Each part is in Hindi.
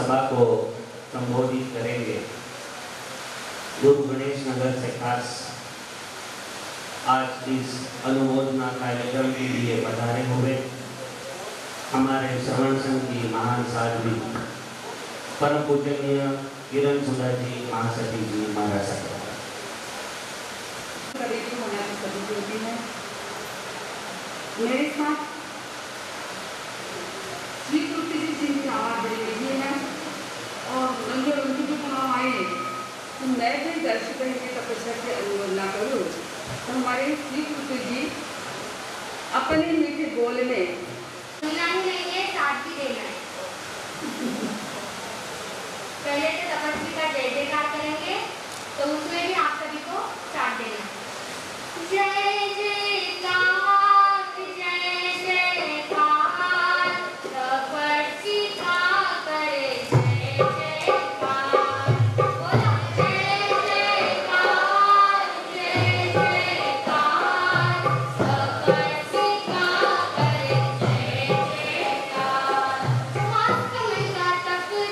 सभा को संबोधित करेंगे। गुरु गणेश नगर से खास आज इस अनुमोदना कार्यक्रम के लिए पधारे हुए हमारे श्रवण संघ की महान साध्वी परम पूजनीय किरण सुधा जी महासती जी महाराज मेरे साथ श्री तुलसी जी की आवाज बड़ी मीठी है और लंगर उनकी जो तमाम आए तो मैं भी दर्शक की तपस्या की अनुमोदना करूँ तो हमारे श्री तुलसी जी अपने मीठे बोल में सुनना ही नहीं है, साथ भी देना है। पहले तो तपस्वी का जय जयकार करेंगे तो उसमें भी आप सभी को साथ देना है। जय जयकार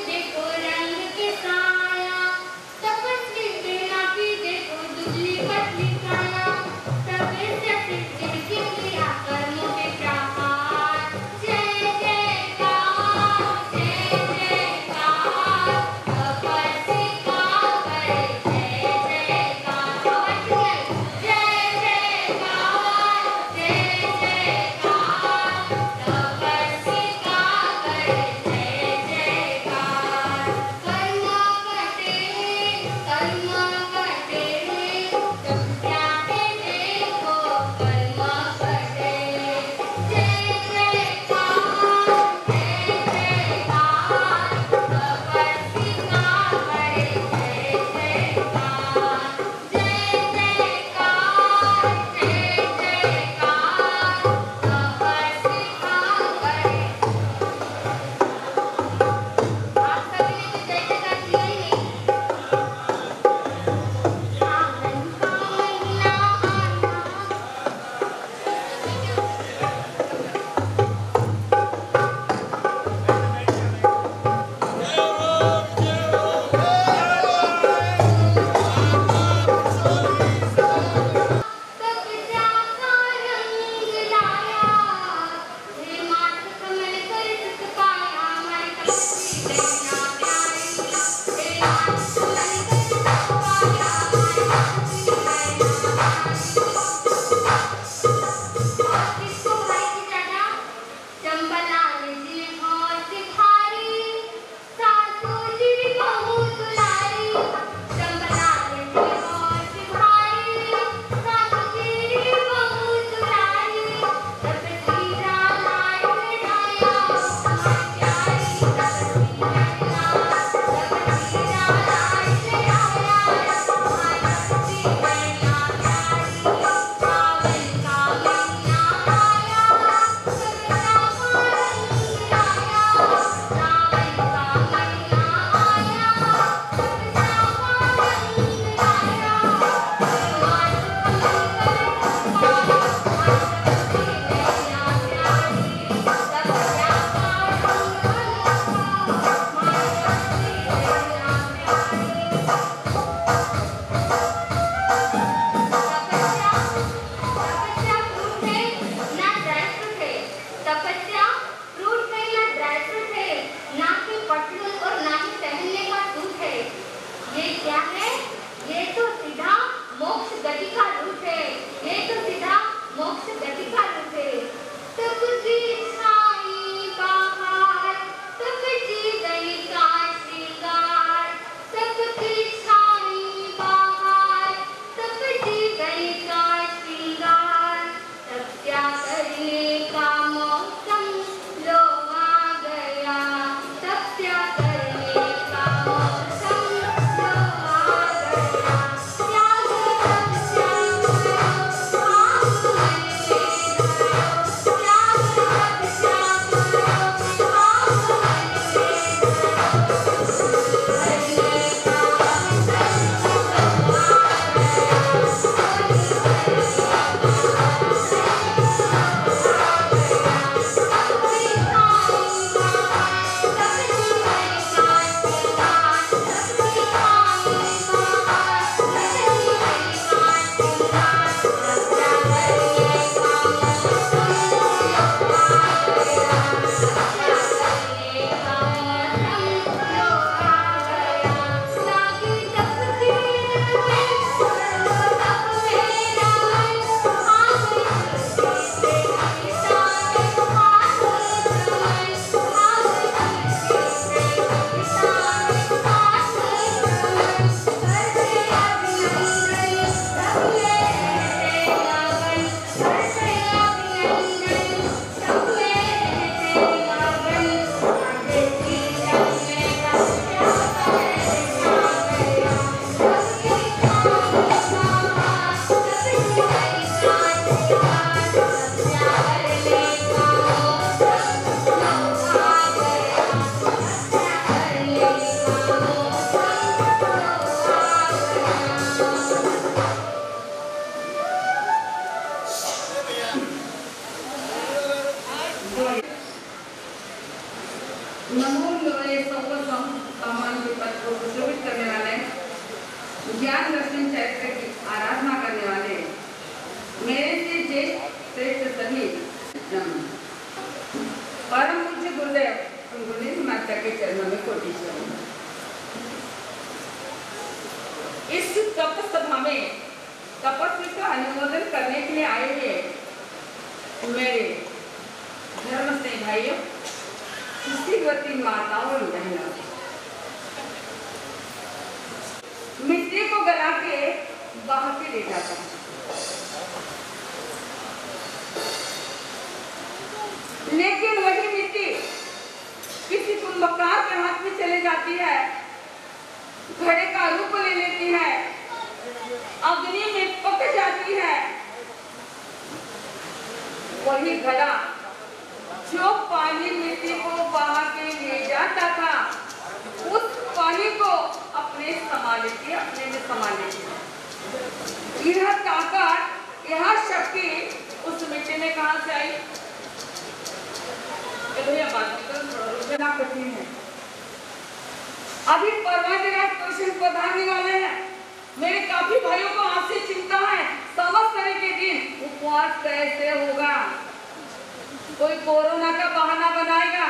देखो रंग के साया तपस्वी बिना की उन्होंने सबको सम्मान के पद को सुशोभित करने वाले, ज्ञान दर्शन चरित्र की आराधना करने वाले मेरे से ज्येष्ठ श्रेष्ठ सभी परम पूज्य गुरुदेव गुरुदेव माता के चरणों में कोटि शरण। इस तप सभा में तपस्या का अनुमोदन करने के लिए आए हुए मेरे धर्म से भाइयों, शिष्यवती माताओं और बहनों, मिट्टी को गला के बहा के ले जाता है, लेकिन वही मिट्टी किसी कुंभकार के हाथ में चले जाती है, घड़े का रूप ले लेती है, अग्नि में पक जाती है। वही घड़ा जो पानी मिट्टी को बहा के ले जाता था, उस पानी को अपने समा लेती है, अपने में समा लेती है। यह ताकत, यह शक्ति उस मिट्टी में कहां से आई? थोड़ा कठिन है। अभी परमादेव क्वेश्चन पढ़ाने वाले हैं। मेरे काफी भाइयों को आपसे चिंता है, समझ तरह के दिन उपवास कैसे होगा? कोई कोरोना का बहाना बनाएगा,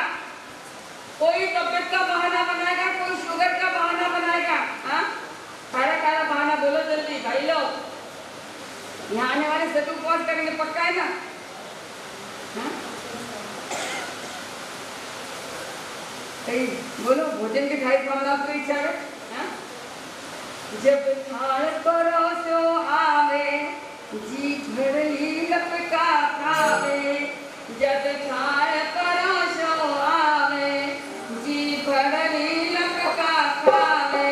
कोई तबियत का बहाना बनाएगा, कोई शुगर का बहाना बनाएगा। हाँ, खारा बहाना बोलो जल्दी भाई लोग। यहाँ आने वाले सभी उपवास करेंगे, पक्का है ना? हाँ? बोलो, भोजन की थाली खाना आपको इच्छा है? जब थाल परोसो आवे, जी भरली लपका खावे। जब थाल परोसो आवे, जी भरली लपका खावे।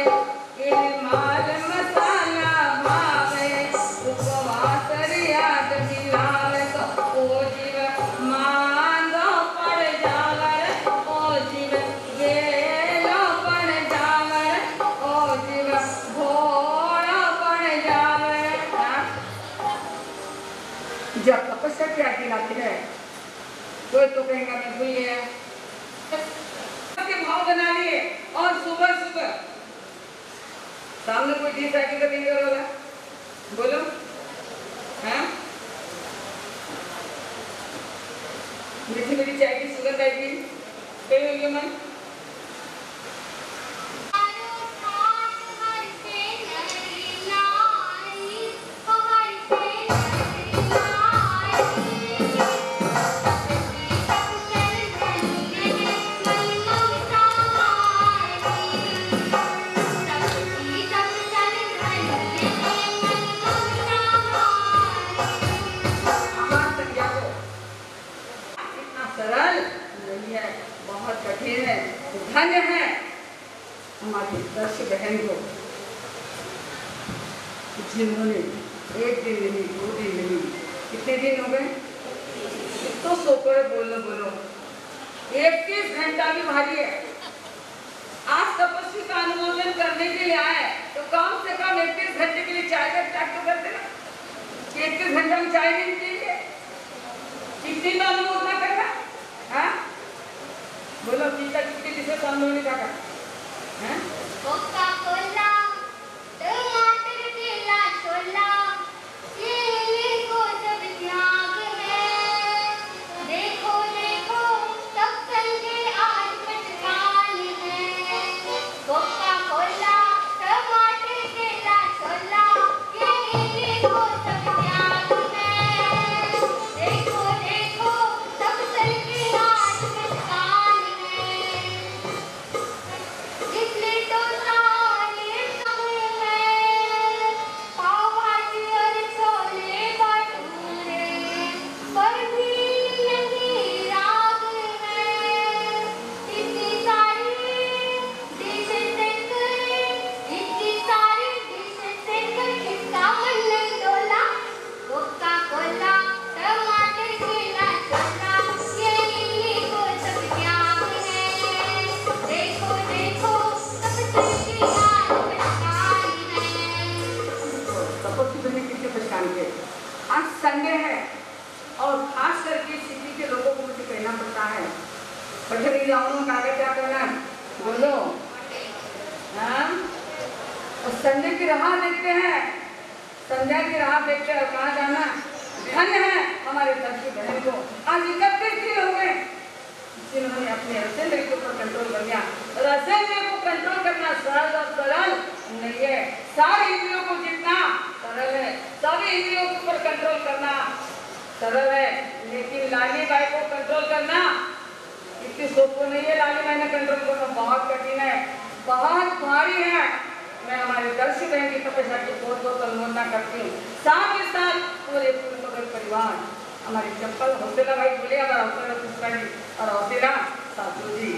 ये माल मसाला भावे, उपवास रियाद दिलावे। तो ओ जीव मांदो पड़ जावे, ओ जीव गेलो पड़ जावे, ओ जीव भोला पड़ जावे। जब तपस्या की आज्ञा लाती है, कोई तो कहेगा मैं भूल गया, के भाव बना लिए और सुबह सुबह सामने कोई डिश आके तो नहीं करोगा? बोलो, हाँ? मीठी मीठी चाय की सुगंध आएगी, कहीं होगी मन? धन्य है हमारी दर्श बहन को, जिन्होंने एक दिन नहीं, 2 दिन नहीं, कितने दिन हो गए? तो सोकर बोलो 21 घंटा भी भारी है। आज तपस्वी का अनुमोदन करने के लिए आए तो कम से कम 21 घंटे के लिए चाय का त्याग तो करते ना। 21 घंटा में चाय नहीं पीएंगे, कितनी बार अनुमोदन करना? हाँ, बोलो, कितना कितने जिसे सामने नहीं कहा? हैं? कोका कोला, टमाटर केला छोला, ये को सब त्याग है। देखो देखो सब चल के आज पछतान है। कोका कोला, टमाटर केला छोला, ये को सब त्याग है। देखो देखो सब चल के आज पछतान है। संजय की राह देखते हैं, संजय की राह देखते हैं, कहाँ जाना? धन्य है हमारे दर्शक बहन को आज 31 दिन हो गए जिन्होंने अपने रसोई के ऊपर कंट्रोल कर लिया। रसोई को कंट्रोल करना सरल और सरल नहीं है, सारे इंद्रियों को जीतना सरल है, सभी इंद्रियों के ऊपर कंट्रोल करना सरल है, लेकिन लाली बाई को कंट्रोल करना इतनी सोचो नहीं है। लाली बाई ने कंट्रोल करना बहुत कठिन है, बहुत भारी है। मैं हमारे दर्शक बहन की तपस्या की बहुत बहुत अनुमोदना करती हूँ। साथ ही साथ पूरे परिवार, हमारी चप्पल हौसला भाई बोले, हमारा हौसला पुष्पा जी और हौसला सासू जी,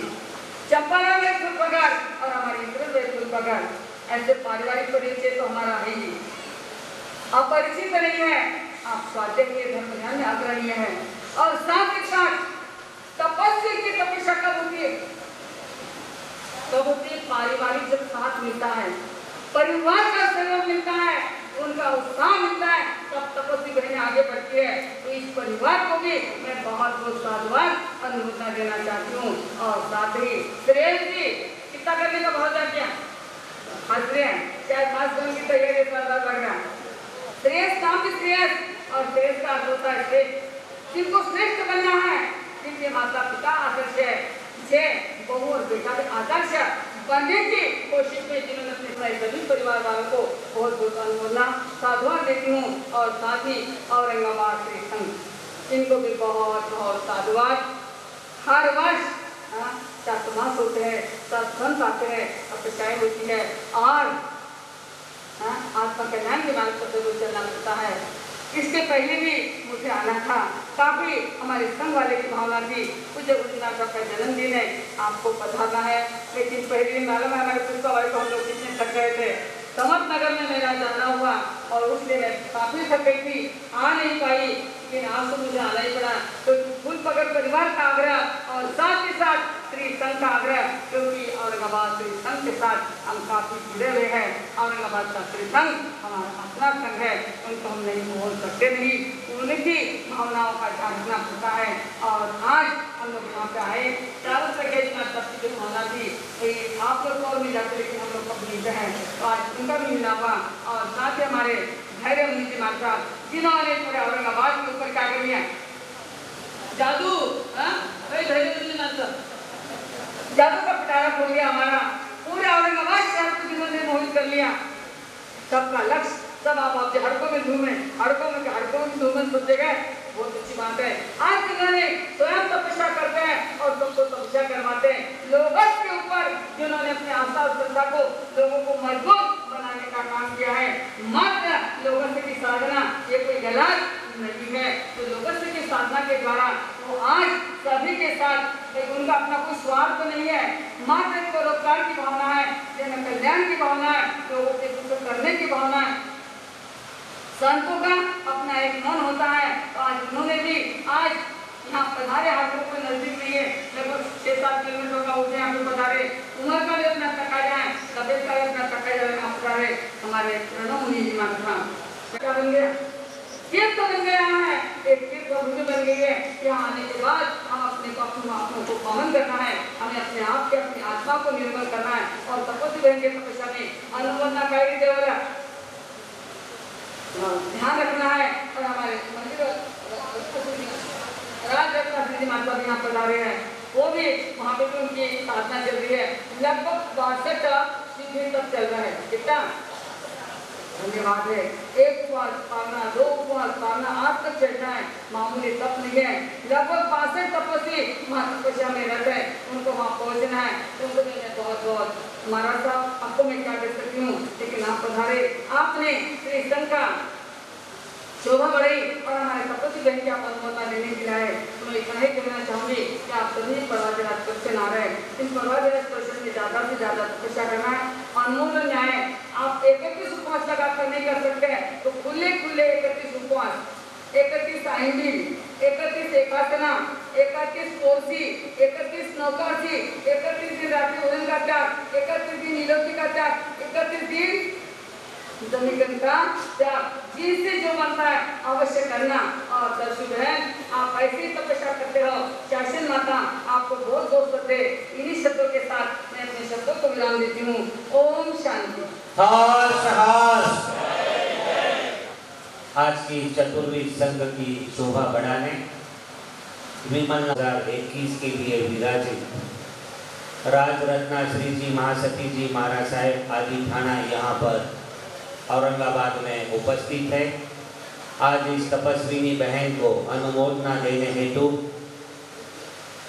चप्पल फुलपगार और हमारी फुलपगार, ऐसे पारिवारिक परिचय तो हमारा है ही, अपरिचित नहीं है। आप स्वाध्याय के धर्म ध्यान में अग्रणी है। और साथ ही साथ तपस्या की तपस्या कब होती है? कब होती है? पारिवारिक जब साथ मिलता है, परिवार का सहयोग मिलता है, उनका उत्साह मिलता है, तब तपस्वी बहनें आगे बढ़ती है। तो इस परिवार को भी मैं बहुत बहुत साधुवाद अनुमोदना देना चाहती हूँ। और साथ ही श्रेयस जी कितना करने का बहुत किया हंस रहे हैं, शायद खास करने की तैयारी लग रहा है। श्रेयस काम भी श्रेयस, और श्रेयस का अर्थ होता है श्रेष्ठ, जिनको श्रेष्ठ बनना है, जिनके माता पिता आदर्श है, जे बहू और बेटा भी आदर्श बनने की कोशिश में जिन्होंने अपने सभी परिवार वालों को बहुत बहुत अनुमोदना साधुवाद देती हूँ। और साथ ही औरंगाबाद श्री संघ, इनको भी बहुत बहुत साधुवाद। हर वर्ष चातुर्मास होते हैं, सत्संग आते हैं, तपस्याएं होती है और आत्मा कल्याण के मार्ग पर चलना पड़ता है। इसके पहले भी मुझे आना था, काफी हमारे संघ वाले की भावना थी, पूज्य गुरुनाथ का जन्मदिन है, आपको पधारना है। लेकिन पहले दिन मालूम है हमारे पुष्पा वाले को हम लोग कितने थक गए थे, समर्थ नगर में मेरा जाना हुआ और उसलिए मैं काफी थक गई थी, आ नहीं पाई, लेकिन आज तो मुझे आना ही पड़ा। तो फूल पकड़ परिवार का आग्रह और साथ ही साथ श्री संघ का आग्रह, क्योंकि औरंगाबाद श्री संघ के साथ हम काफी जुड़े हुए हैं। औरंगाबाद का श्री संघ हमारा अपना संघ है, उनको हम नहीं बोल सकते, नहीं, उनकी भावनाओं का ध्यान रखना पड़ता है। और आज हम लोग यहाँ पे आए, चारों तरह इतना सबकी जो भावना थी आप लोग को और मिल जाते, लेकिन हम लोग को मिलते हैं तो आज उनका भी मिला हुआ। और साथ ही हमारे धैर्य मुनि जी माता, जिन्होंने पूरे औरंगाबाद के ऊपर क्या कर लिया, जादू, धैर्य मुनि माता जादू का पिटारा खोल लिया हमारा, पूरे औरंगाबाद शहर को जिन्होंने मोहित कर लिया। सबका लक्ष्य, सब आप हड़कों में धूमे, हड़कों में धूमे सोचे गए, बहुत अच्छी बात है। आज जिन्होंने स्वयं तपस्या करते हैं और सबको तपस्या करवाते हैं, लोगों के ऊपर जिन्होंने अपनी आस्था और श्रद्धा को लोगों को मजबूत बनाने का काम किया है। मात्र लोगों से की साधना ये कोई गलत नहीं है, तो लोगों से की साधना के द्वारा वो आज सभी के साथ, उनका अपना कोई स्वार्थ नहीं है, मात्र परोपकार की भावना है, जन कल्याण की भावना है, लोगों के कुछ करने की भावना है। संतों का अपना एक मन होता है। तो आज उन्होंने भी आज यहाँ पधारे, हाथों को नजदीक नहीं है, लगभग 6-7 किलोमीटर का होते यहाँ पे पधारे, उम्र का भी अपना तका जाए, तबियत का भी अपना तका जाए, पधारे हमारे प्रणव मुनि जी माता। क्या बन गया? तीर्थ बन गया है, एक तीर्थ भूमि बन गई है। यहाँ आने के बाद हम अपने को को पावन करना है, हमें अपने आप के अपनी आत्मा को निर्मल करना है और तपस्वी बहन के तपस्या में अनुमोदना करेगी देवरा ध्यान रखना है। और हमारे मंदिर राज माता भी यहाँ पधारे हैं, वो भी वहाँ पे भी उनकी साधना चल रही है, लगभग 62 सीढ़ी तक चल रहा है। कितना धन्यवाद है। 1 उपवास पालना, 2 उपवास पालना, आज तक चलना है, मामूली तप नहीं है। लगभग 62 तपस्वी वहाँ तपस्या में रहते हैं, उनको वहाँ पहुँचना है। उनको मैं बहुत बहुत महाराज साहब, आपको मैं क्या कर सकती हूँ, लेकिन आप पधारे, आपने श्री संघ का शोभा बढ़ाई और हमारे तपस्वी बहन की आप अनुमोदना देने के लिए तो मैं इतना ही कहना चाहूँगी कि आप सभी परवादिराज क्वेश्चन आ रहे हैं, इस परवादिराज क्वेश्चन में ज़्यादा से ज़्यादा तपस्या करना है। अनुमोदन न्याय आप 31 उपवास लगा कर नहीं कर सकते हैं, तो खुले 31 उपवास, 31 आइंदी, 31 एकासना, 31 कोसी, 31 नौकासी, 31 दिन रात्रि भोजन का त्याग, 31 दिन नीलोकी का त्याग, 31 दिन जमीकन का त्याग, जिससे जो बनता है अवश्य करना। और दर्शक बहन, आप ऐसी तपस्या करते रहो। शासन माता आपको बहुत बहुत श्रद्धे। इन्हीं शब्दों के साथ मैं अपने शब्दों को विराम देती हूँ। ओम शांति। हर्ष हर्ष। आज की चतुर्वी संघ की शोभा बढ़ाने विमल 2021 के लिए विराजित राज रत्ना श्री जी महासती जी महाराज साहेब आदि थाना यहाँ पर औरंगाबाद में उपस्थित है। आज इस तपस्विनी बहन को अनुमोदना देने हेतु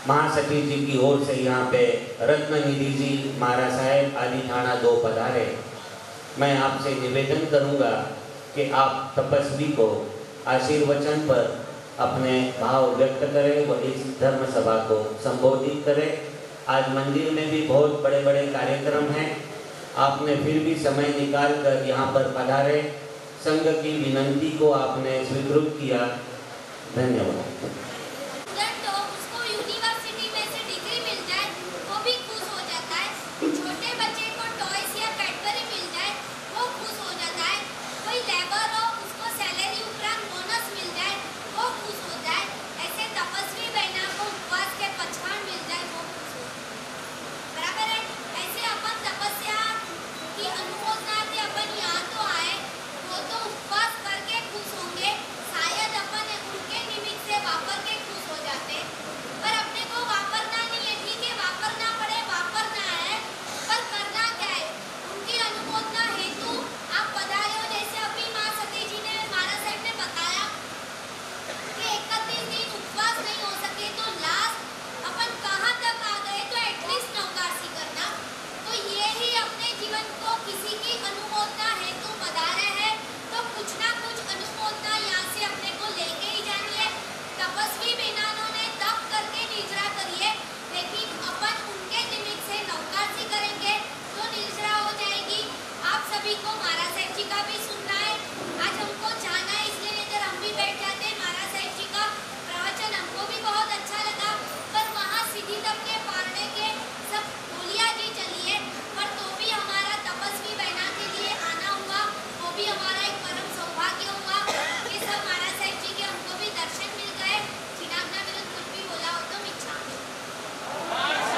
महासती जी की ओर से यहाँ पे रत्ननिधि जी महाराज साहेब आदि थाना 2 पधारे। मैं आपसे निवेदन करूँगा कि आप तपस्वी को आशीर्वचन पर अपने भाव व्यक्त करें व इस धर्म सभा को संबोधित करें। आज मंदिर में भी बहुत बड़े बड़े कार्यक्रम हैं, आपने फिर भी समय निकाल कर यहाँ पर पधारे। संघ की विनंती को आपने स्वीकृत किया, धन्यवाद।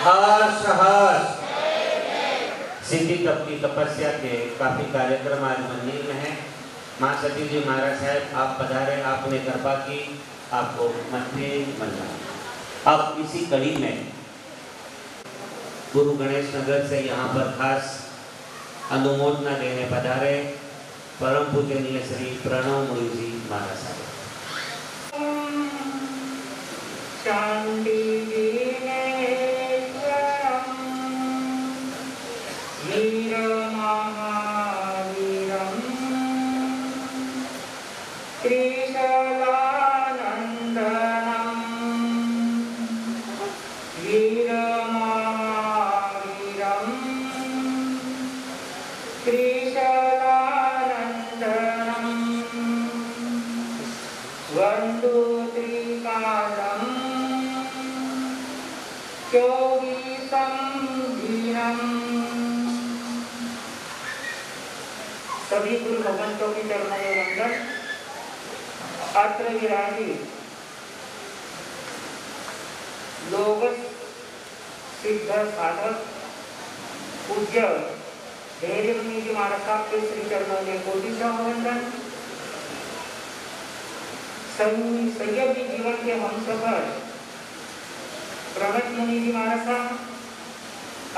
हर्ष हर्ष। सिद्धि तप की तपस्या के काफी कार्यक्रम आज मंदिर में है। माँ सती जी महाराज साहब आप पधारे, आपने कृपा की, आपको मध्य मिला। अब इसी कड़ी में गुरु गणेश नगर से यहाँ पर खास अनुमोदना देने पधारे परम पूजनीय श्री प्रणव मुनि जी महाराज साहब। शांति सभी गुरु भगवंतों की चरणों में वंदन। अत्र विराजित लोग सिद्ध साधक पूज्य धैर्य मुनि जी महाराज साहब के श्री चरणों में कोटि वंदन। संयमी जीवन के हम सफर प्रगट मुनि जी महाराज साहब,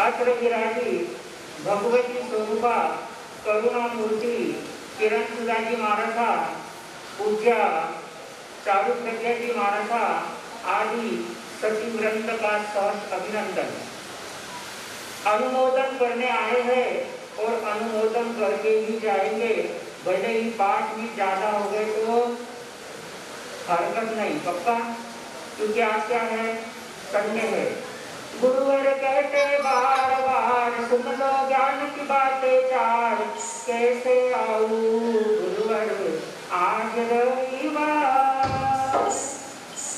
अत्र विराजित भगवती स्वरूपा करुणा मूर्ति किरण सुधा जी महाराजा, पूज्य चारु प्रज्ञा जी महाराजा आदि सती वृंद का सहर्ष अभिनंदन। अनुमोदन करने आए हैं और अनुमोदन करके ही जाएंगे। भले ही पाठ भी ज्यादा हो गए तो हरकत नहीं, पक्का, क्योंकि आज क्या है, संडे है। गुरुवर कहते बार बार सुन लो ज्ञान की बातें चार, कैसे आऊं गुरुवर आज रविवार।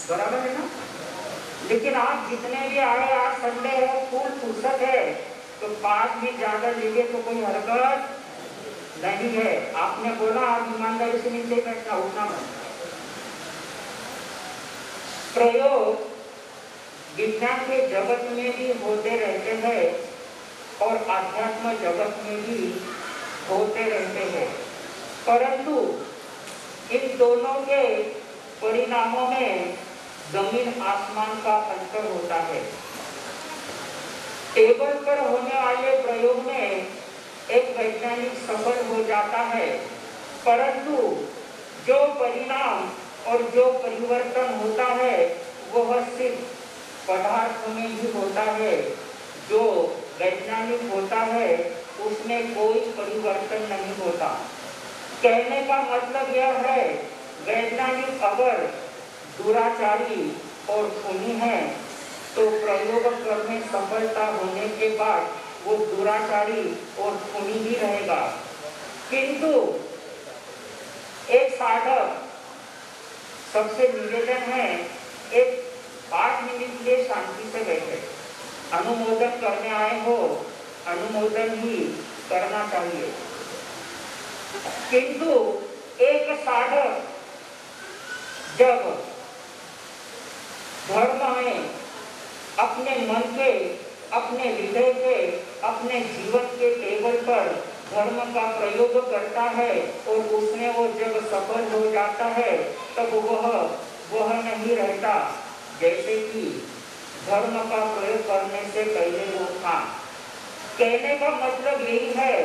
बराबर है ना? लेकिन आप जितने भी आए, आज संडे है, फुल फुर्सत है, तो पास भी ज्यादा लेंगे तो कोई हरकत नहीं है। आपने बोला आप ईमानदारी से नीचे बैठना, उठना मत। प्रयोग विज्ञान के जगत में भी होते रहते हैं और आध्यात्म जगत में भी होते रहते हैं, परंतु इन दोनों के परिणामों में जमीन आसमान का अंतर होता है। टेबल पर होने वाले प्रयोग में एक वैज्ञानिक सफल हो जाता है, परंतु जो परिणाम और जो परिवर्तन होता है वह सिर्फ पदार्थ में ही होता है। जो वैज्ञानिक होता है उसमें कोई परिवर्तन नहीं होता। कहने का मतलब यह है, वैज्ञानिक अगर दुराचारी और खूनी है तो प्रयोग करने सफलता होने के बाद वो दुराचारी और खूनी ही रहेगा। किंतु एक साधक, सबसे निवेदन है, एक 5 मिनट के लिए शांति से बैठे। अनुमोदन करने आए हो, अनुमोदन ही करना चाहिए। किंतु एक साधक जब धर्म में अपने मन के, अपने हृदय के, अपने जीवन के टेबल पर धर्म का प्रयोग करता है और उसमें वो जब सफल हो जाता है तब वह नहीं रहता जैसे कि धर्म का प्रयोग करने से पहले वो था। कहने का मतलब यही है,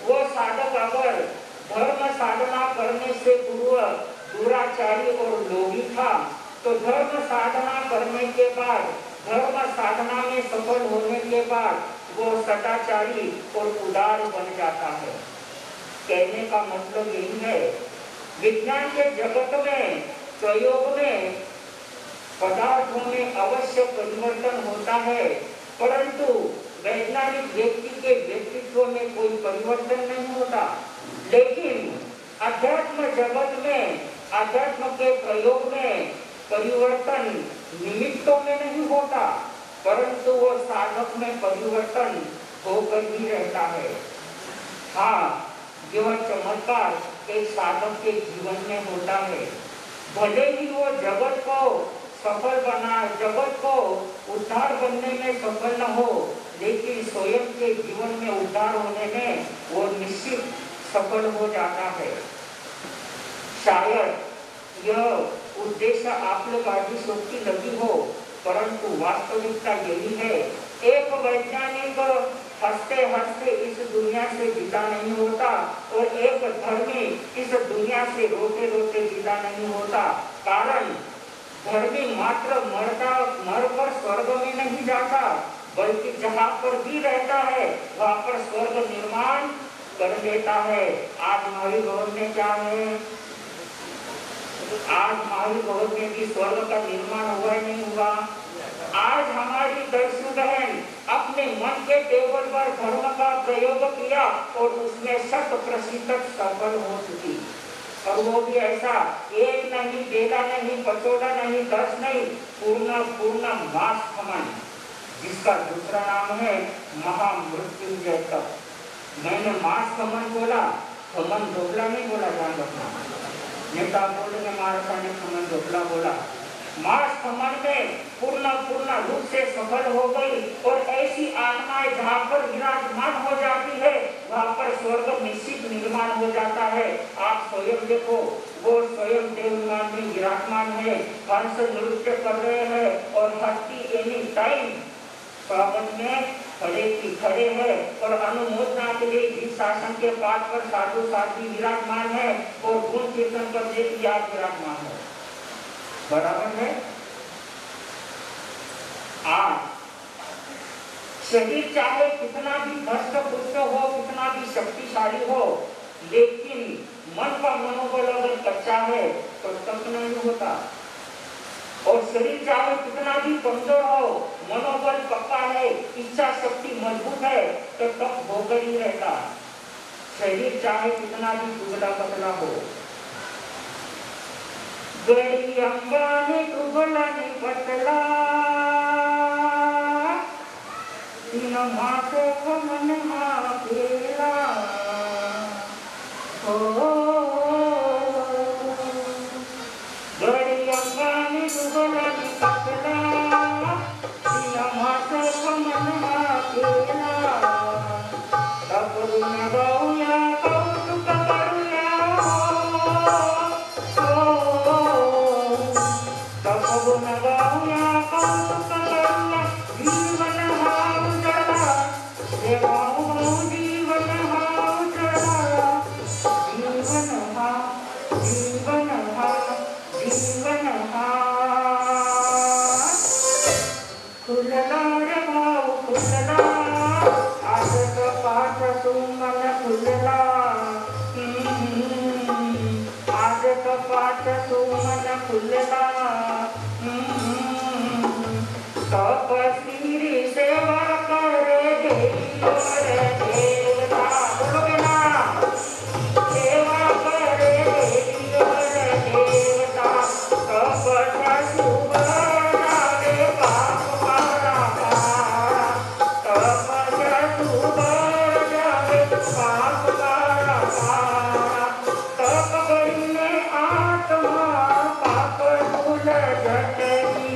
वो साधक अगर धर्म साधना करने से पूर्व दुराचारी और लोभी था तो धर्म साधना करने के बाद, धर्म साधना में सफल होने के बाद वो सदाचारी और उदार बन जाता है। कहने का मतलब यही है, विज्ञान के जगत में, प्रयोग में, पदार्थों में अवश्य परिवर्तन होता है, परंतु वैज्ञानिक व्यक्ति के व्यक्तित्व में कोई परिवर्तन नहीं होता। लेकिन अध्यात्म जगत में, अध्यात्म के प्रयोग में परिवर्तन निमित्तों में नहीं होता, परंतु वो साधक में परिवर्तन होकर ही रहता है। हाँ, यह चमत्कार एक साधक के जीवन में होता है। भले ही वो जगत को सफल बना, जगत को उद्धार बनने में सफल न हो, लेकिन स्वयं के जीवन में उद्धार होने में वो निश्चित सफल हो जाता है। शायद यह उद्देश्य आप लोग आदिशक्ति लगी हो, परंतु वास्तविकता यही है, एक वैज्ञानिक हंसते हंसते इस दुनिया से विदा नहीं होता और एक धर्मी इस दुनिया से रोते रोते विदा नहीं होता। कारण धर्मी मात्र मरकर स्वर्ग में नहीं जाता, बल्कि जहाँ पर भी रहता है वहाँ पर स्वर्ग निर्माण कर देता है। आज हमारी भवन में क्या है, आज हमारी भवन में भी स्वर्ग का निर्माण हुआ नहीं हुआ। आज हमारी दर्शु बहन अपने मन के टेबल पर धर्म का प्रयोग किया और उसमें 100% सफल हो चुकी, और वो भी ऐसा एक नहीं, बेला नहीं, पचोड़ा नहीं, 10 नहीं, पूर्ण मास्थमन, जिसका दूसरा नाम है महामृत्युंजय तप। मैंने मास्थमन बोला, खमन ढोकला नहीं बोला, ध्यान रखना। नेता बोलेंगे महाराजा ने खमन ढोकला बोला। मास्थमन में पूर्ण रूप से सफल हो गई और ऐसी आत्माएं जहाँ पर विराजमान हो जाती है वहाँ पर स्वर्ग निश्चित निर्माण हो जाता है। आप स्वयं देखो, वो स्वयं देवमान में विराजमान है, हंस नृत्य कर रहे हैं और हस्ती एनी टाइम स्वागत में खड़े हैं और अनुमोदना के लिए जिस शासन के पाठ पर साधु साध्वी विराजमान है और गुण कीर्तन करने की याद विराजमान है। बराबर है। आज शरीर चाहे कितना भी धस्त पुष्ट हो, कितना भी शक्तिशाली हो, लेकिन मन का मनोबल अगर कच्चा है तो तप नहीं होता। और शरीर चाहे कितना भी कमजोर हो, मनोबल पक्का है, इच्छा शक्ति मजबूत है, तो तप होकर ही रहता। शरीर चाहे कितना भी दुबला पतला हो, गड़ी अंबानी दुबला नहीं पतला, तीन मासे मन माकेला हो। गड़ी अंबानी दुबला नहीं पतला, तीन मासे मन माकेला, तब न गौया खुलना तपस्वी सेवा करे देवी और देवता बोलोगे ना सेवा करे देवी और देवता तपस्या शुभ नावे पाप पारा तपस्या शुभ नावे पाप पारा तप करिने आत्मा पाप भूल जटकी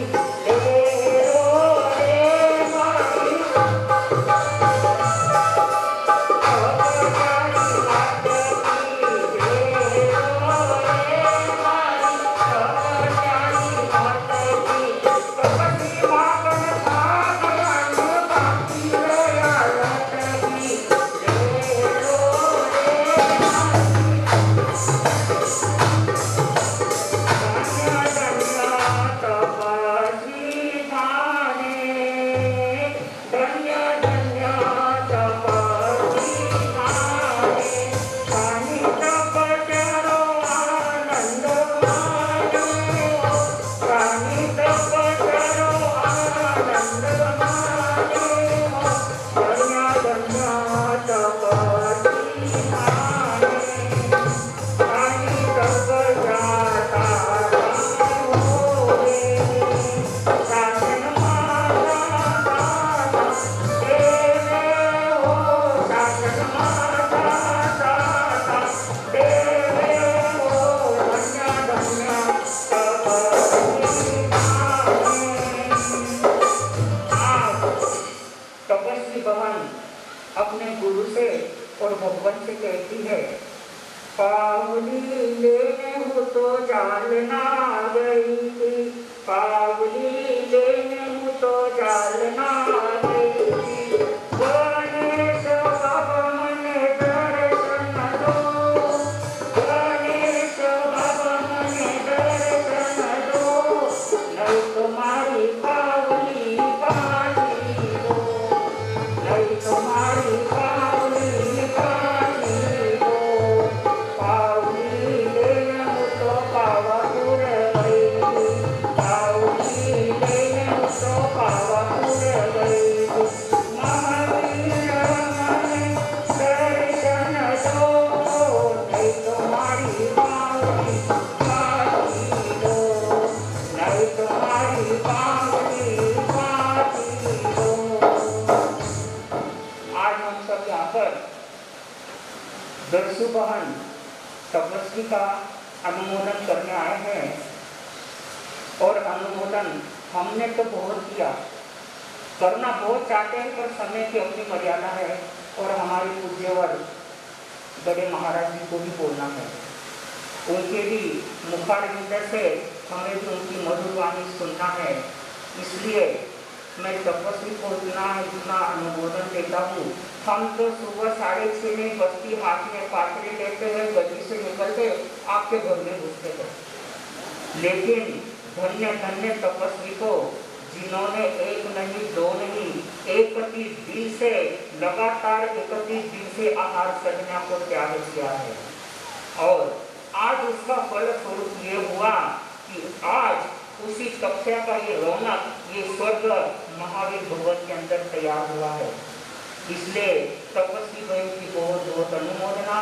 अपने गुरु से और भगवान से कहती है पावली लेने हो तो जाल ना गई थी पावली लेने हो तो जाल ना गई थी गणेश बाबा मने दर्शन दो गणेश बाबा मने दर्शन दो नहीं तुम्हारी पावली पानी दो नहीं तुम्हारी पावली पानी दो पावली लेने हो तो पावापुर गई पावली लेने हो तो पावापुर गई महावीर मने दर्शन दो नहीं तुम्हारी पावली पानी दो नहीं तुम्हारी पावली पानी दो। आज हम सब यहाँ पर दर्शु बहन तपस्वी का अनुमोदन करने आए हैं और अनुमोदन हमने तो बहुत किया करना बहुत चाहते हैं पर समय की अपनी मर्यादा है और हमारे पूज्यवर बड़े महाराज जी को भी बोलना है उनके भी मुखारविंद से हमें भी उनकी मधुर वाणी सुनना है इसलिए मैं तपस्वी को इतना अनुमोदन देता हूँ। हम तो सुबह 6:30 में बस्ती हाथ में पाथरी लेते हैं गली से निकलते आपके घर में घुसते हैं लेकिन धन्य धन्य तपस्वी को जिन्होंने एक नहीं दो नहीं 31 दिन से लगातार 31 दिन से आहार साधना को त्याग किया है और आज उसका फल स्वरूप ये हुआ कि आज उसी तपस्या का ये रौनक ये स्वर्ग महावीर भगवत के अंदर तैयार हुआ है इसलिए तपस्वी भाई की बहुत बहुत अनुमोदना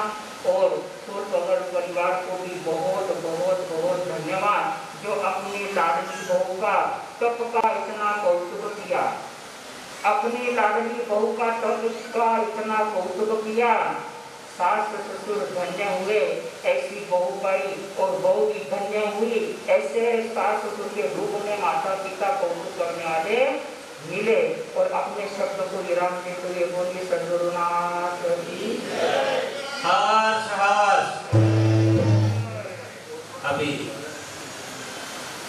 और सोलपगड़ परिवार को भी बहुत बहुत बहुत धन्यवाद जो अपनी लाडली बहू का तप का इतना कौतुक किया अपनी लाडली बहू का तप का इतना कौतुक किया सास ससुर धन्य हुए ऐसी बहू पाई और बहू भी धन्य हुई ऐसे सास ससुर के रूप में माता पिता कौतुक करने वाले मिले और अपने शब्द को विराम देते हुए बोलिए सद्गुरुनाथ की हर्ष हर्ष। अभी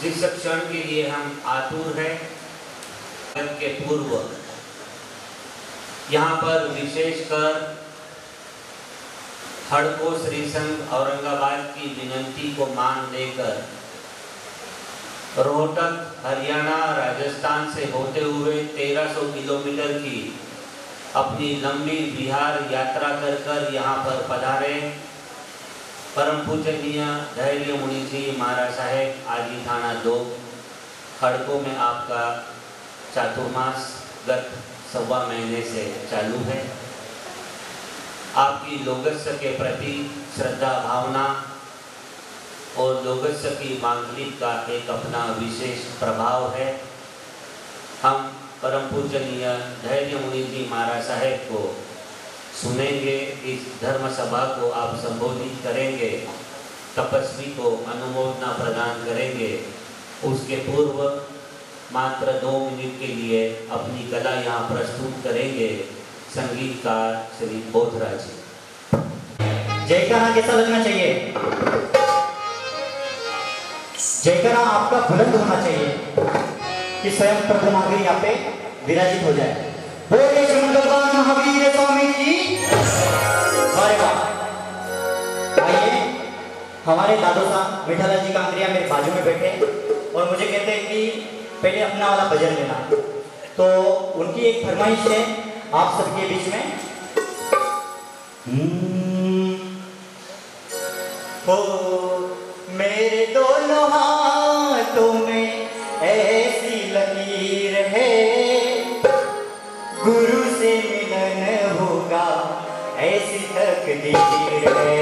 जिस क्षण के लिए हम आतुर हैं के पूर्व यहाँ पर विशेषकर हड़को श्री संघ औरंगाबाद की विनंती को मान देकर रोहतक हरियाणा राजस्थान से होते हुए 1300 किलोमीटर की अपनी लंबी बिहार यात्रा कर यहाँ पर पधारे परम पूजनीय धैर्य मुनि जी महाराज साहेब आदि थाना 2 खड़कों में आपका चातुर्मास गत 1.25 महीने से चालू है। आपकी लोगस्य के प्रति श्रद्धा भावना और लोगस्य की मांगलिक का एक अपना विशेष प्रभाव है। हम परम पूजनीय धैर्य मुनि जी महाराज साहेब को सुनेंगे। इस धर्म सभा को आप संबोधित करेंगे, तपस्वी को अनुमोदना प्रदान करेंगे। उसके पूर्व मात्र 2 मिनट के लिए अपनी कला यहाँ प्रस्तुत करेंगे संगीतकार श्री बोधरा जी। जयकारा कैसा लगना चाहिए? जयकारा आपका बुलंद होना चाहिए कि स्वयं प्रभु महावीर यहाँ पे विराजित हो जाए। बोले श्री मंगलवान महावीर स्वामी जी। अरे वाह! आइए, हमारे दादू साहब मिठाला जी कांकरिया मेरे बाजू में बैठे और मुझे कहते हैं कि पहले अपना वाला भजन लेना। तो उनकी एक फरमाइश है आप सबके बीच में। हो मेरे दोनों हाथों में ऐसी लकीर है, गुरु से मिलन होगा ऐसी तकदीर है।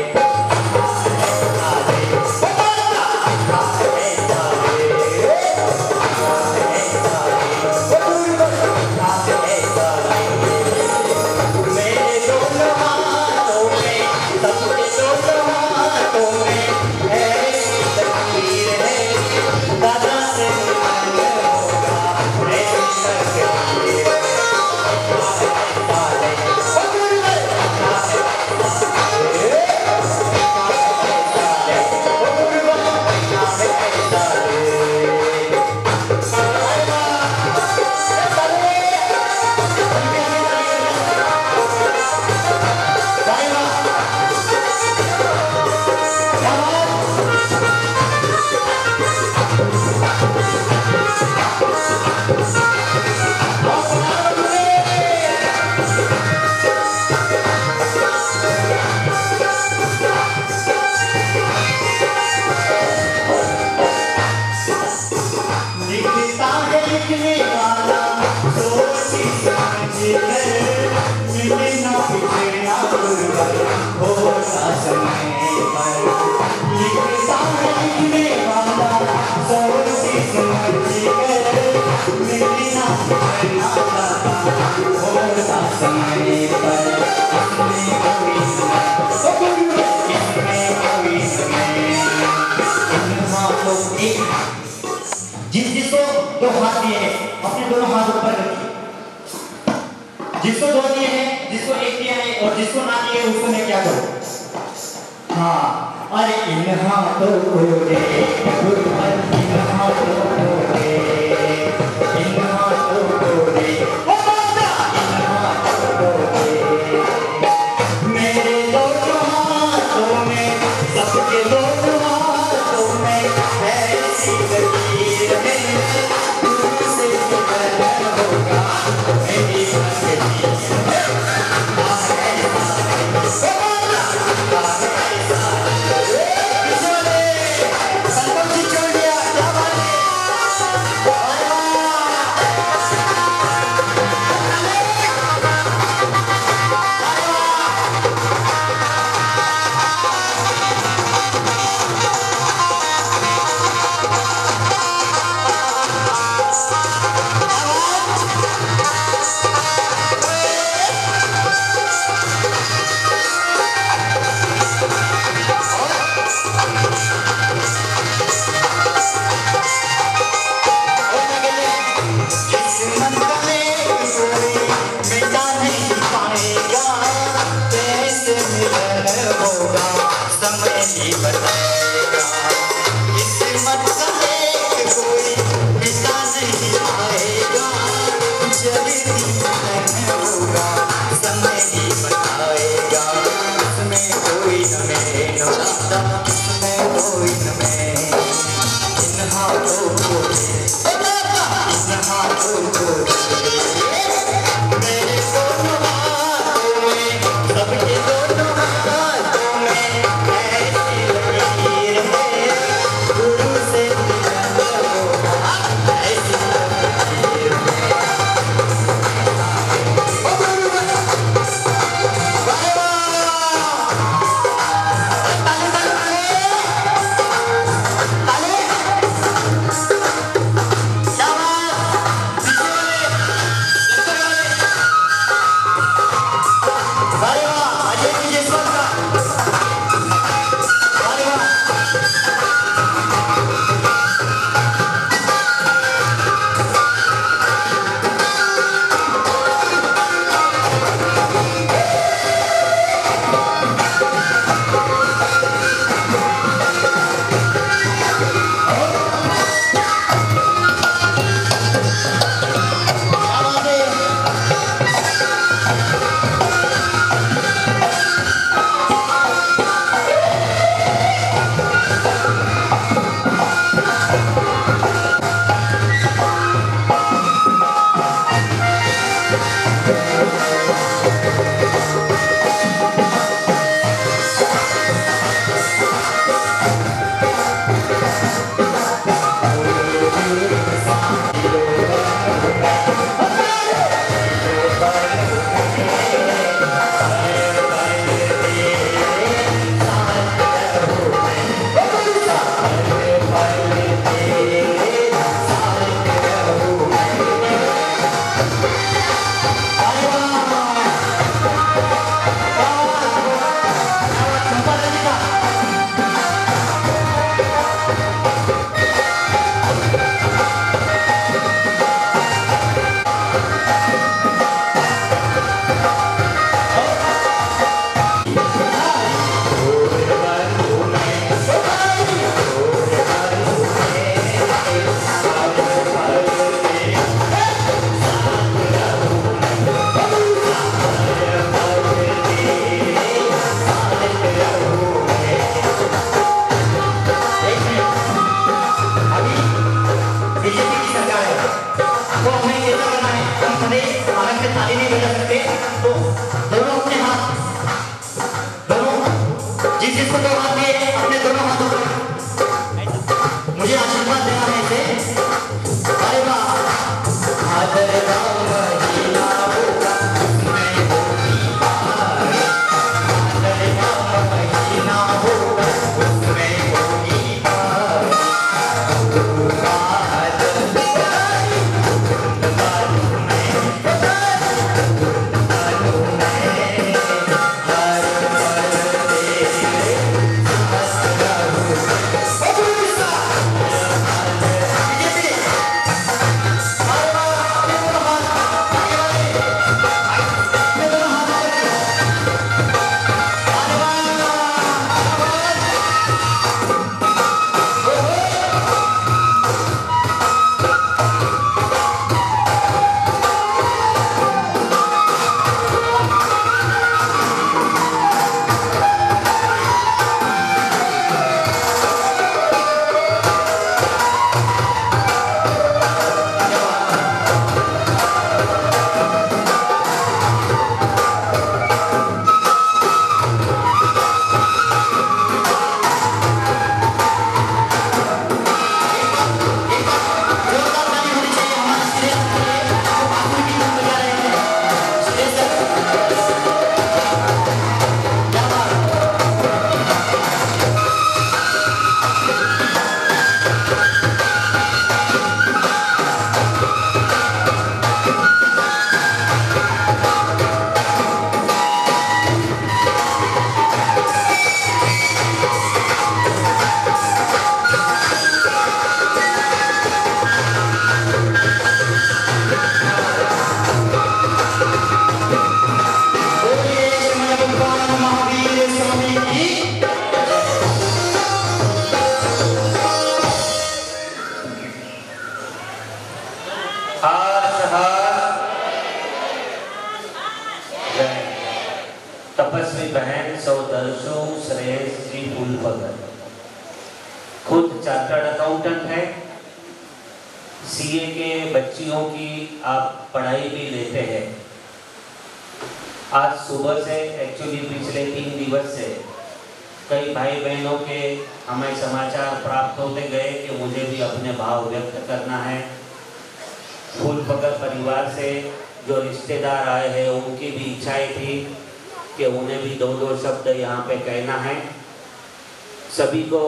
जिसको 2 हाथ दिए हैं अपने दोनों हाथ ऊपर रखिए। जिसको 2 दिए हैं, जिसको 1 दिया है और जिसको ना दिए उसको मैं क्या करूं? हाँ, अरे इन हाथों को दे गुरुवर, इन हाथों को दे, इन हाथों को दे, इन हाथों को दे। मेरे दोनों हाथों में, सबके दोनों हाथों में ऐसी लकीर है, गुरु से मिलन होगा मेरी तकदीर है। सबके दोनों हाथों में ऐसी तपस्वी बहन सौदर्शो श्रेयसी फूलपकर, खुद चार्टर्ड अकाउंटेंट है, सीए के बच्चियों की आप पढ़ाई भी लेते हैं। आज सुबह से एक्चुअली पिछले 3 दिवस से कई भाई बहनों के हमें समाचार प्राप्त होते गए कि मुझे भी अपने भाव व्यक्त करना है। फूलपकर परिवार से जो रिश्तेदार आए हैं उनकी भी इच्छाएं थी कि उन्हें भी 2 शब्द यहाँ पे कहना है। सभी को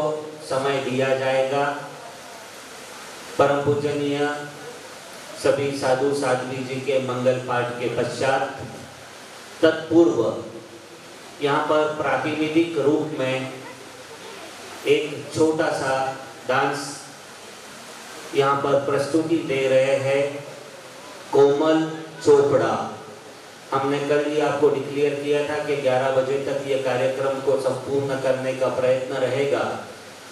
समय दिया जाएगा। परम पूजनीय सभी साधु साध्वी जी के मंगल पाठ के पश्चात तत्पूर्व यहाँ पर प्रातिनिधिक रूप में एक छोटा सा डांस यहाँ पर प्रस्तुति दे रहे हैं कोमल चोपड़ा। हमने कल ही आपको डिक्लेयर किया था कि 11 बजे तक ये कार्यक्रम को संपूर्ण करने का प्रयत्न रहेगा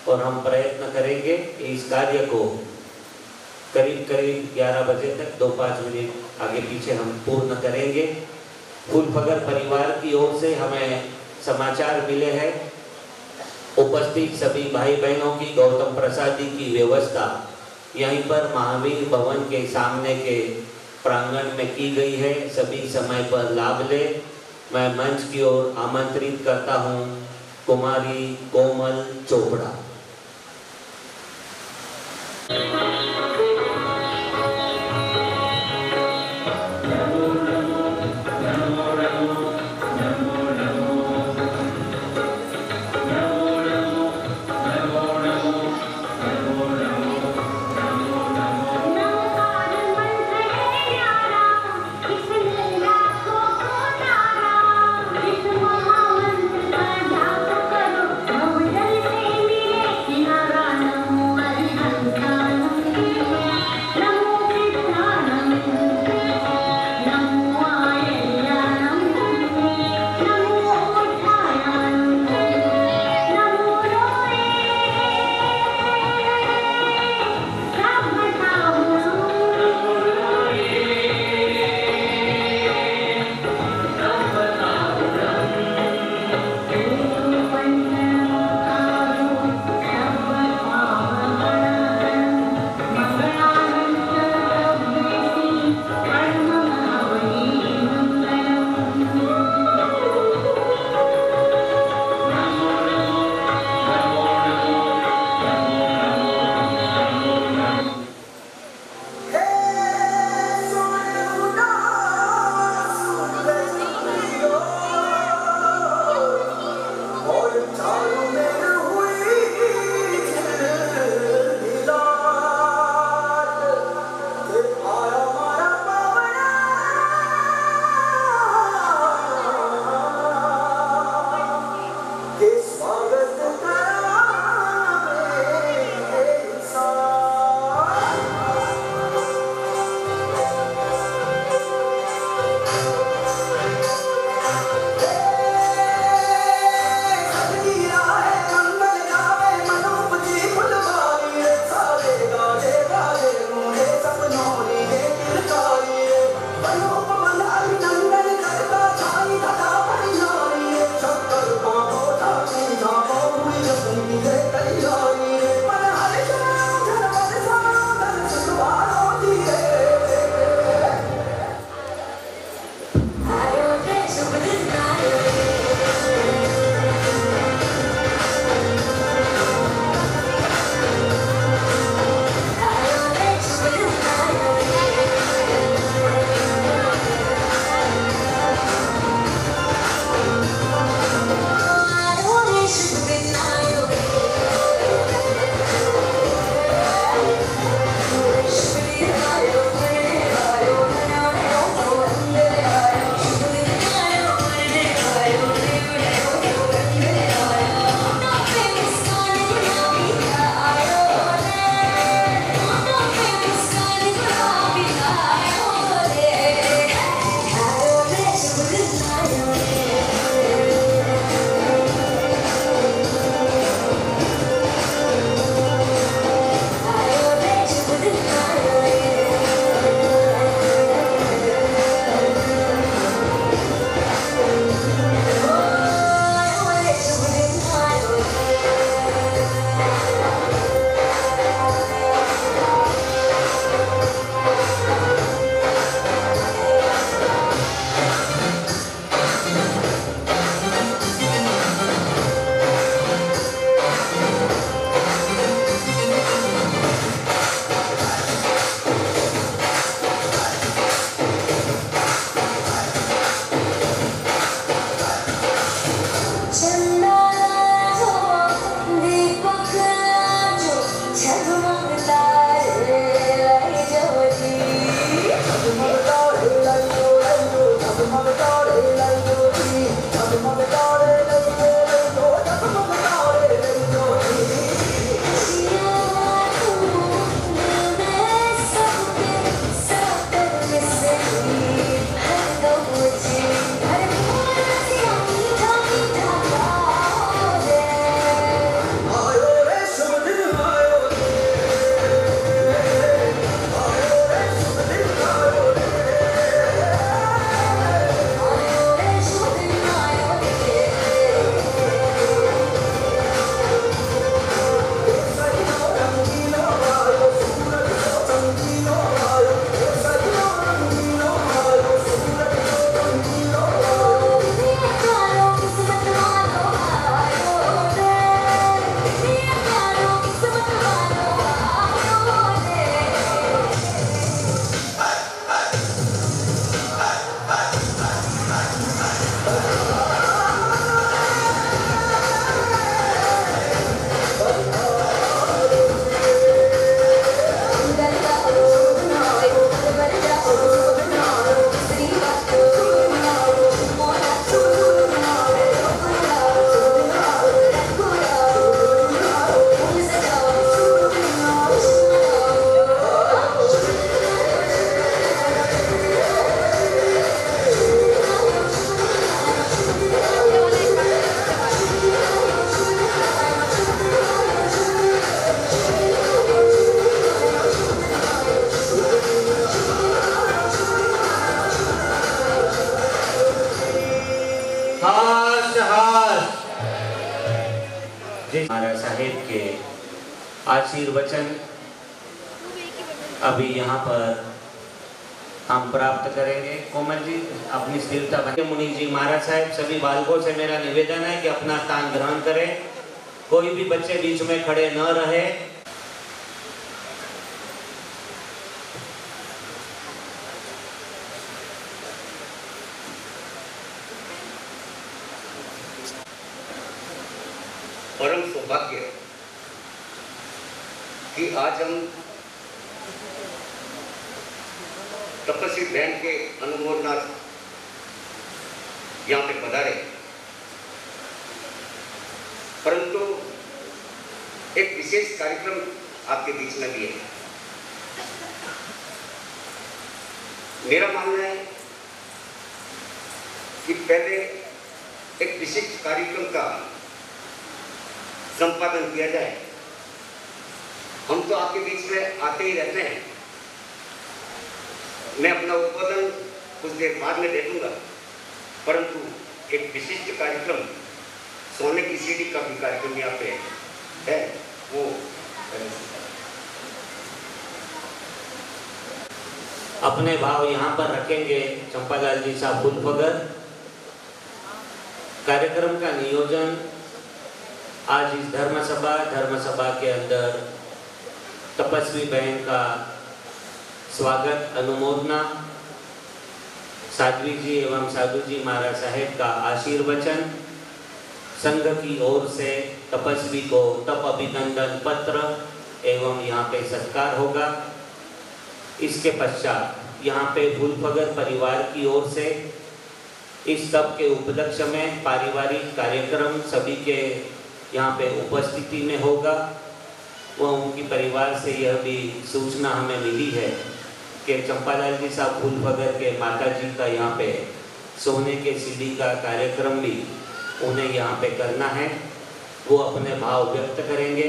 और हम प्रयत्न करेंगे कि इस कार्य को करीब 11 बजे तक 2-5 मिनट आगे पीछे हम पूर्ण करेंगे। फूलपकर परिवार की ओर से हमें समाचार मिले हैं, उपस्थित सभी भाई बहनों की गौतम प्रसादी की व्यवस्था यहीं पर महावीर भवन के सामने के प्रांगण में की गई है। सभी समय पर लाभ ले। मैं मंच की ओर आमंत्रित करता हूँ कुमारी कोमल चोपड़ा। करो जी महाराज साहेब के आशीर्वचन अभी यहाँ पर हम प्राप्त करेंगे। कोमल जी अपनी स्थिरता बने। मुनि जी महाराज साहेब सभी बालकों से मेरा निवेदन है कि अपना स्थान ग्रहण करें, कोई भी बच्चे बीच में खड़े न रहे। परम सौभाग्य कि आज हम तपस्वी बहन के अनुमोदनार्थ यहाँ पे पधारे, परंतु एक विशेष कार्यक्रम आपके बीच में भी है। मेरा मानना है कि पहले एक विशेष कार्यक्रम का संपादन किया जाए। हम तो आपके बीच में आते ही रहते हैं, मैं अपना उद्बोधन कुछ देर बाद में दे दूंगा, परंतु एक विशिष्ट कार्यक्रम सोने की सीढ़ी का भी कार्यक्रम यहाँ पे है, वो अपने भाव यहाँ पर रखेंगे। चंपालाल जी साहब फूलफगर। कार्यक्रम का नियोजन आज इस धर्मसभा के अंदर तपस्वी बहन का स्वागत, अनुमोदना, साध्वी जी एवं साधु जी महाराज साहेब का आशीर्वचन, संघ की ओर से तपस्वी को तप अभिनंदन पत्र एवं यहाँ पे सत्कार होगा। इसके पश्चात यहाँ पे फूलफगर परिवार की ओर से इस तप के उपलक्ष्य में पारिवारिक कार्यक्रम सभी के यहाँ पे उपस्थिति में होगा। वह उनकी परिवार से यह भी सूचना हमें मिली है कि चंपालाल जी साहब फूलफगर के माता जी का यहाँ पे सोने के सीढ़ी का कार्यक्रम भी उन्हें यहाँ पे करना है। वो अपने भाव व्यक्त करेंगे।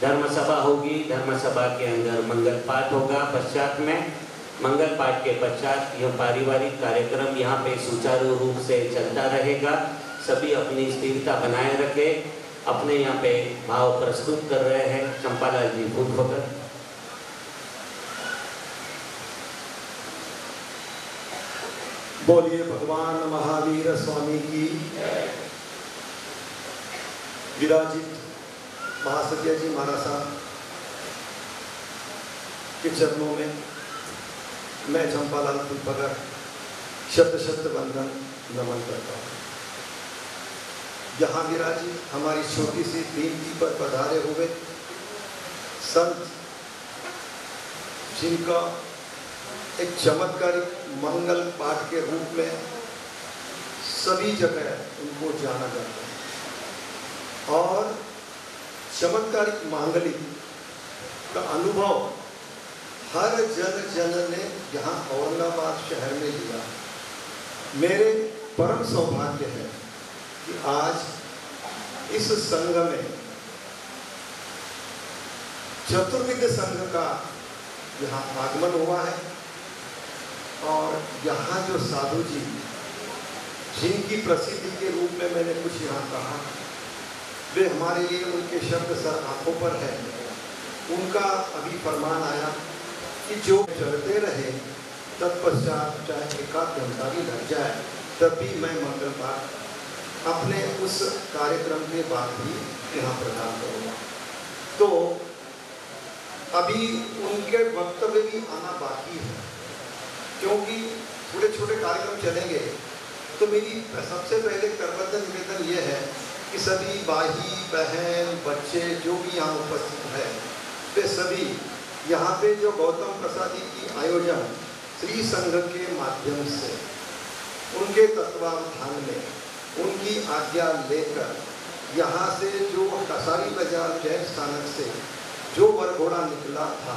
धर्मसभा होगी, धर्मसभा के अंदर मंगल पाठ होगा। पश्चात में मंगल पाठ के पश्चात यह पारिवारिक कार्यक्रम यहाँ पे सुचारू रूप से चलता रहेगा। सभी अपनी स्थिरता बनाए रखे। अपने यहाँ पे भाव प्रस्तुत कर रहे हैं चंपालाल जी फूलफगर। बोलिए भगवान महावीर स्वामी की। विराजित महासत्य जी महाराज साहब के चरणों में मैं चंपालाल फूलफगर शत शत वंदन नमन करता हूँ। यहाँ विराजित हमारी छोटी सी बेनती पर पधारे हुए संत, जिनका एक चमत्कारिक मंगल पाठ के रूप में सभी जगह उनको जाना जाता है और चमत्कारिक मांगलिक का अनुभव हर जन ने यहाँ औरंगाबाद शहर में लिया। मेरे परम सौभाग्य है कि आज इस संघ में चतुर्विध संघ का यहाँ आगमन हुआ है और यहाँ जो साधु जी जिनकी प्रसिद्धि के रूप में मैंने कुछ यहाँ कहा, वे हमारे लिए उनके शब्द सर आंखों पर है। उनका अभी फरमान आया कि जो चलते रहे तत्पश्चात चाहे एकाध घंटा भी लग जाए तब भी मैं मंगल पाठ अपने उस कार्यक्रम के बाद भी यहाँ प्रदान करूँगा। तो अभी उनके वक्तव्य भी आना बाकी है, क्योंकि छोटे छोटे कार्यक्रम चलेंगे। तो मेरी सबसे पहले करबद्ध निवेदन ये है कि सभी भाई बहन बच्चे जो भी यहाँ उपस्थित है, वे सभी यहाँ पे जो गौतम प्रसाद जी की आयोजन श्री संघ के माध्यम से उनके तत्वावधान में उनकी आज्ञा लेकर यहाँ से जो कसारी बाजार जैन स्थानक से जो वरघोड़ा निकला था,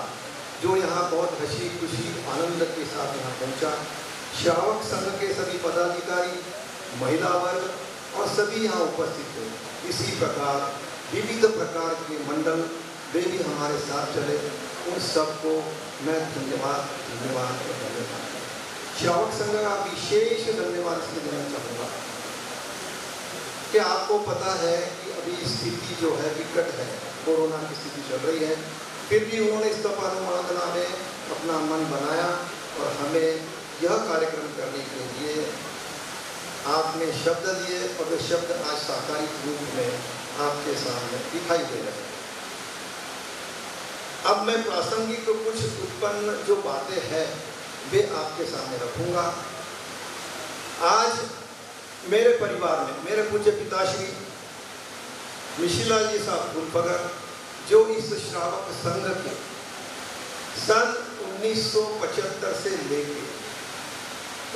जो यहाँ बहुत हंसी खुशी आनंद के साथ यहाँ पहुँचा, श्रावक संघ के सभी पदाधिकारी, महिला वर्ग और सभी यहाँ उपस्थित थे। इसी प्रकार विविध प्रकार के मंडल वे भी हमारे साथ चले, उन सबको मैं धन्यवाद श्रावक संघ का विशेष धन्यवाद इसलिए देना चाहूँगा कि आपको पता है कि अभी स्थिति जो है विकट है, कोरोना की स्थिति चल रही है, फिर भी उन्होंने इस तपानुमादना में अपना मन बनाया और हमें यह कार्यक्रम करने के लिए आपने शब्द दिए और वे शब्द आज साकारिक रूप में आपके सामने दिखाई दे रहे हैं। अब मैं प्रासंगिक कुछ उत्पन्न जो बातें हैं वे आपके सामने रखूंगा। आज मेरे परिवार में मेरे पूज्य पिताश्री मिशिला जी साहब फूलफगर, जो इस श्रावक संघ के सन 1975 से लेके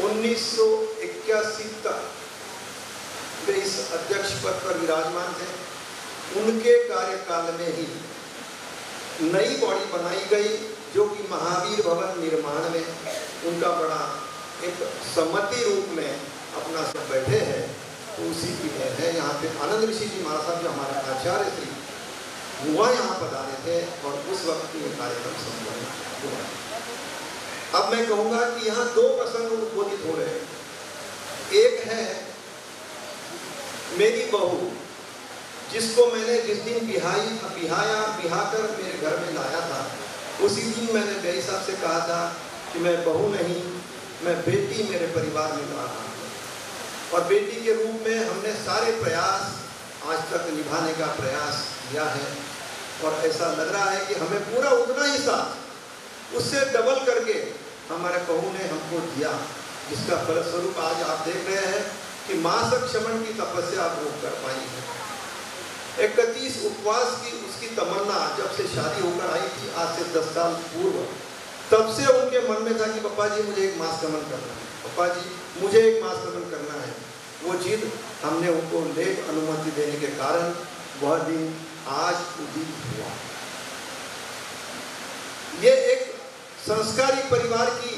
1981 तक वे इस अध्यक्ष पद पर विराजमान थे। उनके कार्यकाल में ही नई बॉडी बनाई गई, जो कि महावीर भवन निर्माण में उनका बड़ा एक सम्मति रूप में अपना सब बैठे हैं, तो उसी की है। यहाँ पे आनंद ऋषि जी महाराज साहब जो हमारे आचार्य श्री हुआ यहाँ पधारे थे और उस वक्त ये कार्यक्रम संपन्न हुआ। अब मैं कहूँगा कि यहाँ दो प्रसंग उद्बोधित हो रहे हैं। एक है मेरी बहू, जिसको मैंने जिस दिन बिहाकर मेरे घर में लाया था, उसी दिन मैंने बेई साहब से कहा था कि मैं बहू नहीं, मैं बेटी मेरे परिवार में ला रहा हूँ। और बेटी के रूप में हमने सारे प्रयास आज तक निभाने का प्रयास किया है और ऐसा लग रहा है कि हमें पूरा उतना ही साथ उससे डबल करके हमारे बहू ने हमको दिया, जिसका फलस्वरूप आज आप देख रहे हैं कि मासक क्षमण की तपस्या आप रोक कर पाई है। 31 उपवास की उसकी तमन्ना जब से शादी होकर आई थी, आज से 10 साल पूर्व, तब से उनके मन में था कि पप्पा जी मुझे एक मास गमन करना है, पप्पा जी मुझे एक मास गमन करना है। वो जिद हमने उनको लेट अनुमति देने के कारण वह दिन आज उदित हुआ। ये एक संस्कारी परिवार की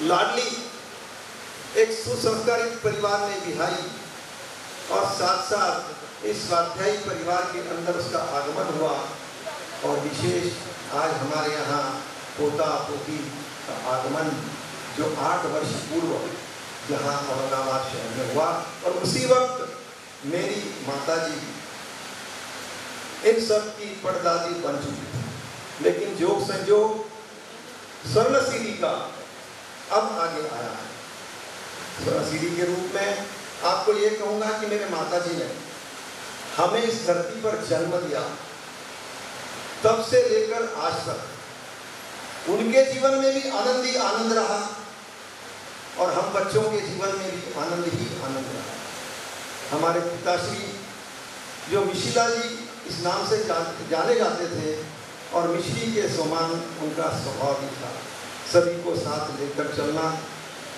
लाडली, एक सुसंस्कारित परिवार ने बिहाई और साथ साथ इस स्वाध्यायी परिवार के अंदर उसका आगमन हुआ। और विशेष आज हमारे यहाँ पोता पोती का आगमन जो 8 वर्ष पूर्व यहाँ औरंगाबाद शहर में हुआ, और उसी वक्त मेरी माताजी इन सब की परदादी बन चुकी थी। लेकिन योग संयोग स्वर्ण सीढ़ी का अब आगे आया है। स्वर्ण सीढ़ी के रूप में आपको ये कहूँगा कि मेरे माताजी ने हमें इस धरती पर जन्म दिया, तब से लेकर आज तक उनके जीवन में भी आनंद ही आनंद रहा और हम बच्चों के जीवन में भी आनंद ही आनंद रहा। हमारे पिताश्री जो मिशिला जी इस नाम से जाने जाते थे और मिश्री के समान उनका स्वभाव भी था, सभी को साथ लेकर चलना।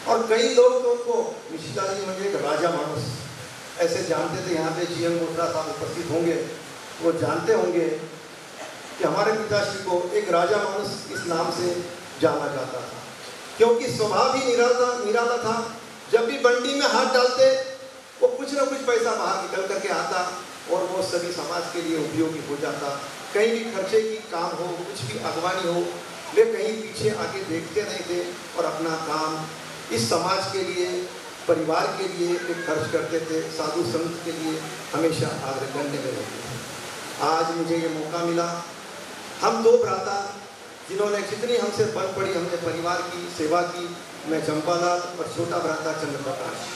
और कई लोग तो उनको मिशिला जी मुझे एक राजा मानुस ऐसे जानते थे। यहाँ पे GM मोटरा साहब उपस्थित होंगे, वो जानते होंगे कि हमारे पिताश्री को एक राजा मानुस इस नाम से जाना जाता था, क्योंकि स्वभाव ही निराला था। जब भी बंडी में हाथ डालते वो कुछ ना कुछ पैसा बाहर निकल करके आता और वो सभी समाज के लिए उपयोगी हो जाता। कहीं भी खर्चे की काम हो, कुछ भी अगवानी हो, वे कहीं पीछे आगे देखते नहीं थे और अपना काम इस समाज के लिए, परिवार के लिए एक खर्च करते थे, साधु संत के लिए हमेशा अग्रगण्य में रहते थे। आज मुझे ये मौका मिला, हम दो भ्राता जिन्होंने जितनी हमसे बल पड़ी हमने परिवार की सेवा की, मैं चंपालाल और छोटा भ्राता चंद्रप्रकाश,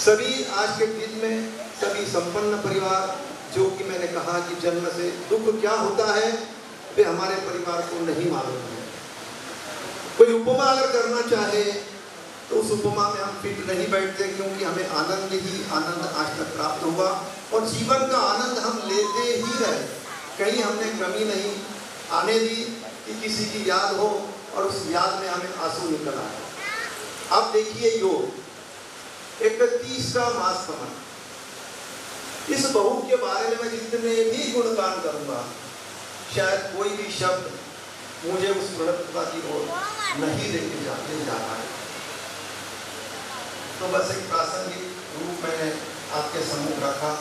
सभी आज के दिन में सभी संपन्न परिवार, जो कि मैंने कहा कि जन्म से दुख क्या होता है वे हमारे परिवार को नहीं मालूम है। कोई उपमा अगर करना चाहे तो उस उपमा में हम फिट नहीं बैठते, क्योंकि हमें आनंद ही आनंद आज तक प्राप्त हुआ और जीवन का आनंद हम लेते ही रहे। कहीं हमने कमी नहीं आने दी कि किसी की याद हो और उस याद में हमें आंसू निकल आए। अब देखिए योग 31वां मास गमन, इस बहू के बारे में मैं जितने भी गुणगान करूंगा शायद कोई भी शब्द मुझे उस गुणवत्ता की ओर नहीं लेके जा रहा है। तो बस एक प्रासंगिक रूप मैंने आपके सम्मुख रखा।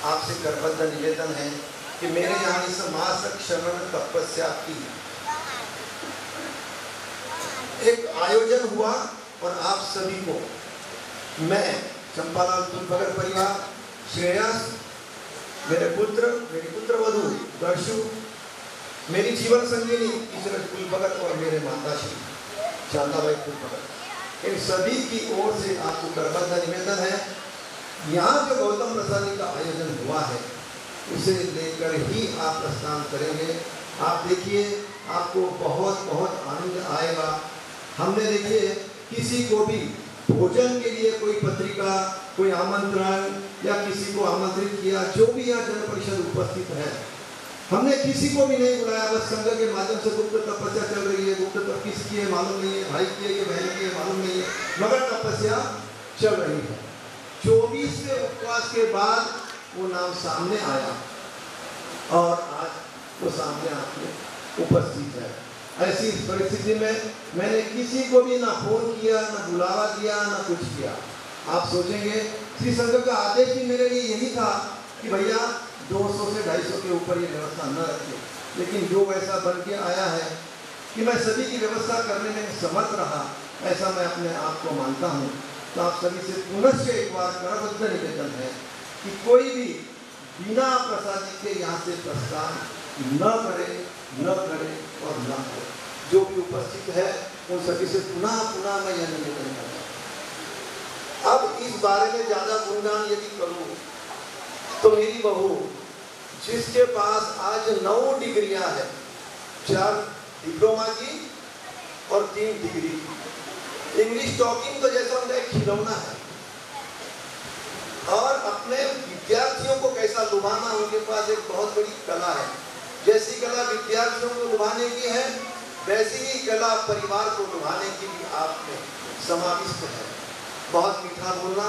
आपसे करबद्ध निवेदन है कि मेरे यहाँ इस मासक शरण तपस्या की एक आयोजन हुआ और आप सभी को मैं चंपालाल फूलफगर परिवार, श्रेयस मेरे पुत्र, मेरी पुत्रवधू दर्शु, मेरी जीवन संगिनी ईश्वर कुलभगत और मेरे माताश्री शांताबाई कुलभगत, इन सभी की ओर से आपको करबद्ध निवेदन है, यहाँ जो गौतम प्रसाद जी का आयोजन हुआ है उसे लेकर ही आप प्रस्थान करेंगे। आप देखिए, आपको बहुत बहुत आनंद आएगा। हमने देखिए किसी को भी भोजन के लिए कोई पत्रिका, कोई आमंत्रण या किसी को आमंत्रित किया, जो भी यहाँ जन परिषद उपस्थित है, हमने किसी को भी नहीं बुलाया। बस संघ के माध्यम से गुप्त तपस्या चल रही है। गुप्त तप किसकी है मालूम नहीं है, भाई की है कि बहन की है मालूम नहीं है, मगर तपस्या चल रही है। 24वें उपवास के बाद वो नाम सामने आया और आज वो सामने आपके उपस्थित है। ऐसी परिस्थिति में मैंने किसी को भी ना फोन किया, ना बुलावा दिया, ना कुछ किया। आप सोचेंगे श्री संघ का आदेश भी मेरे लिए यही था कि भैया 200 से 250 के ऊपर ये व्यवस्था न रखे, लेकिन जो वैसा बन के आया है कि मैं सभी की व्यवस्था करने में समर्थ रहा, ऐसा मैं अपने आप को मानता हूँ। तो आप सभी से पुनः एक बार करबद्ध निवेदन है कि कोई भी बिना प्रसाद जी के यहाँ से प्रस्थान न करे और न करे। जो भी उपस्थित है उन सभी से पुनः मैं यह निवेदन करता हूँ। अब इस बारे में ज्यादा गुणगान यदि करूँ तो मेरी बहू, जिसके पास आज 9 डिग्रियां है, 4 डिप्लोमा की और 3 डिग्री की, इंग्लिश टॉकिंग तो जैसा उनका एक खिलौना है, और अपने विद्यार्थियों को कैसा लुभाना उनके पास एक बहुत बड़ी कला है। जैसी कला विद्यार्थियों को लुभाने की है, वैसी ही कला परिवार को लुभाने की भी आप में समाविष्ट है। बहुत मीठा बोलना,